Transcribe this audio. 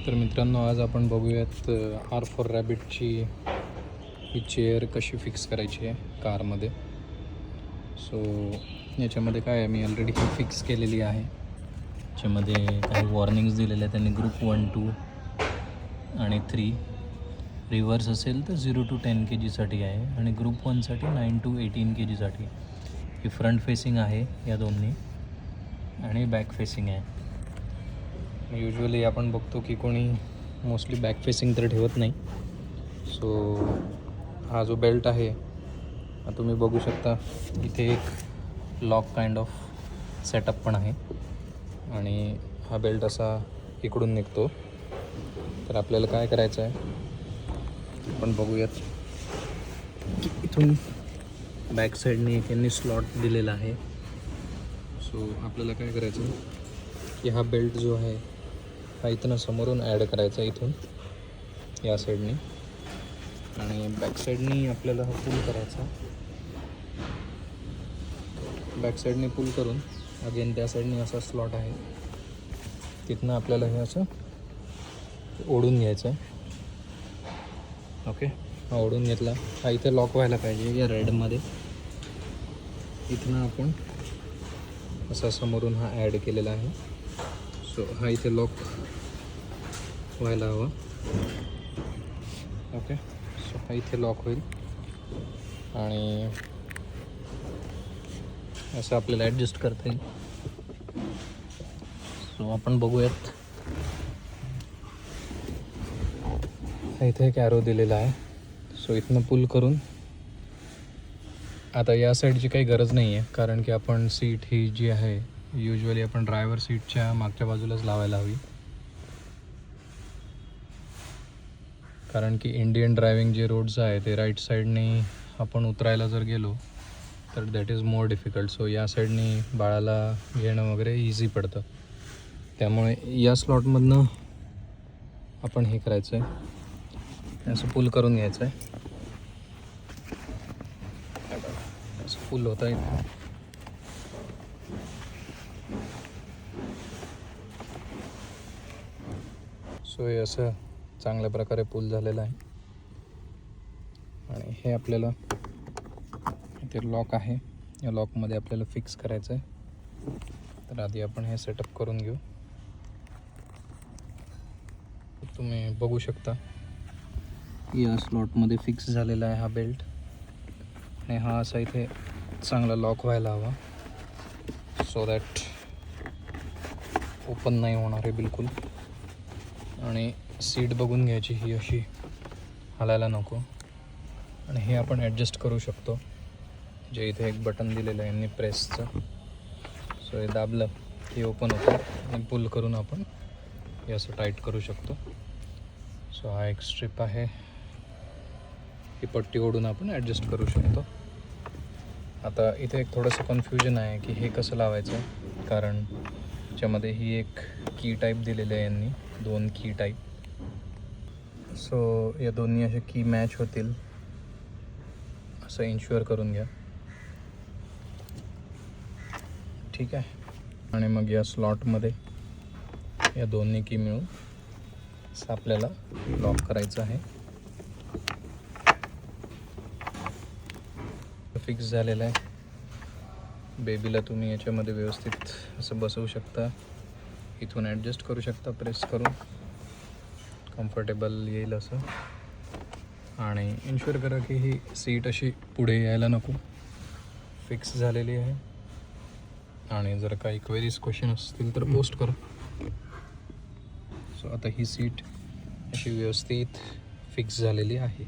तर मित्रांनो, आज आपण बघूयात R4 रॅबिटची ही चेअर कशी फिक्स करायची आहे कारमध्ये. सो याच्यामध्ये काय आहे, मी ऑलरेडी ही फिक्स केलेली आहे. याच्यामध्ये काही वॉर्निंग्स दिलेल्या आहेत त्यांनी. ग्रुप 1, 2 आणि 3 रिव्हर्स असेल तर 0 to 10 kgसाठी आहे आणि ग्रुप 1साठी 9 to 18 kgसाठी. ही फ्रंट फेसिंग आहे या दोन्ही आणि बॅक फेसिंग आहे. युजली आपण बघतो की कोणी मोस्टली बॅक फेसिंग तर ठेवत नाही. सो हा जो बेल्ट आहे हा तुम्ही बघू शकता, इथे एक लॉक काइंड ऑफ सेटअप पण आहे आणि हा बेल्ट असा इकडून निघतो. तर आपल्याला काय करायचं आहे आपण बघूयात की इथून बॅक साईडने एक यांनी स्लॉट दिलेला आहे. सो आपल्याला काय करायचं की हा बेल्ट जो आहे हा इथनं समोरून ॲड करायचा इथून या साईडनी आणि बॅक साईडनी आपल्याला हा पुल करायचा. बॅक साईडने पुल करून अगेन त्या साईडनी असा स्लॉट आहे, तिथनं आपल्याला हे असं ओढून घ्यायचं आहे. ओके, हा ओढून घेतला. हा इथे लॉक व्हायला पाहिजे या रेडमध्ये. इथनं आपण असा समोरून हा ॲड केलेला आहे. सो हा इथे लॉक व्हायला हवा. ओके, सो हा इथे लॉक होईल आणि असं आपल्याला ॲडजस्ट करता येईल. सो आपण बघूयात, इथे एक ॲरो दिलेला आहे. सो इथनं पुल करून आता या साईडची काही गरज नाही आहे, कारण की आपण सीट ही जी आहे युजली आपण ड्रायव्हर सीटच्या मागच्या बाजूलाच लावायला हवी, कारण की इंडियन ड्रायविंग जे रोड्स आहे ते राईट साईडने आपण उतरायला जर गेलो तर that is more difficult. So या साईडने बाळाला घेणं वगैरे इझी पडतं. त्यामुळे या स्लॉटमधनं आपण हे करायचं आहे, असं पुल करून घ्यायचं आहे. असं पुल होत आहे. सो हे असं चांगल्या प्रकारे पुल झालेलं आहे आणि हे आपल्याला इथे लॉक आहे, या लॉकमध्ये आपल्याला फिक्स करायचं आहे. तर आधी आपण हे सेटअप करून घेऊ. तुम्ही बघू शकता या स्लॉटमध्ये फिक्स झालेला आहे हा बेल्ट आणि हा असा इथे चांगला लॉक व्हायला हवा, सो दॅट ओपन नाही होणार आहे बिलकुल. आणि सीट बघून घ्यायची, ही अशी हलायला नको. आणि हे आपण ॲडजस्ट करू शकतो, जे इथे एक बटन दिलेलं आहे यांनी प्रेसचं. सो हे दाबलं की ओपन होतं आणि पुल करून आपण हे असं टाईट करू शकतो. सो हा एक स्ट्रिप आहे, ही पट्टी ओढून आपण ॲडजस्ट करू शकतो. आता इथे एक थोडंसं कन्फ्युजन आहे की हे कसं लावायचं, कारण त्याच्यामध्ये ही एक की टाईप दिलेलं आहे यांनी, 2 की टाईप. सो या दोन्ही असे की मॅच होतील असं इन्श्युअर करून घ्या, ठीक आहे. आणि मग या स्लॉटमध्ये या दोन्ही की मिळून असं आपल्याला लॉक करायचं आहे. फिक्स झालेलं आहे. बेबीला तुम्ही याच्यामध्ये व्यवस्थित असं बसवू शकता, इथून ॲडजस्ट करू शकता प्रेस करून, कम्फर्टेबल येईल असं. आणि इन्श्युअर करा की ही सीट अशी पुढे यायला नको, फिक्स झालेली आहे. आणि जर काही क्वेरीज क्वेश्चन असतील तर पोस्ट करा. सो आता ही सीट अशी व्यवस्थित फिक्स झालेली आहे.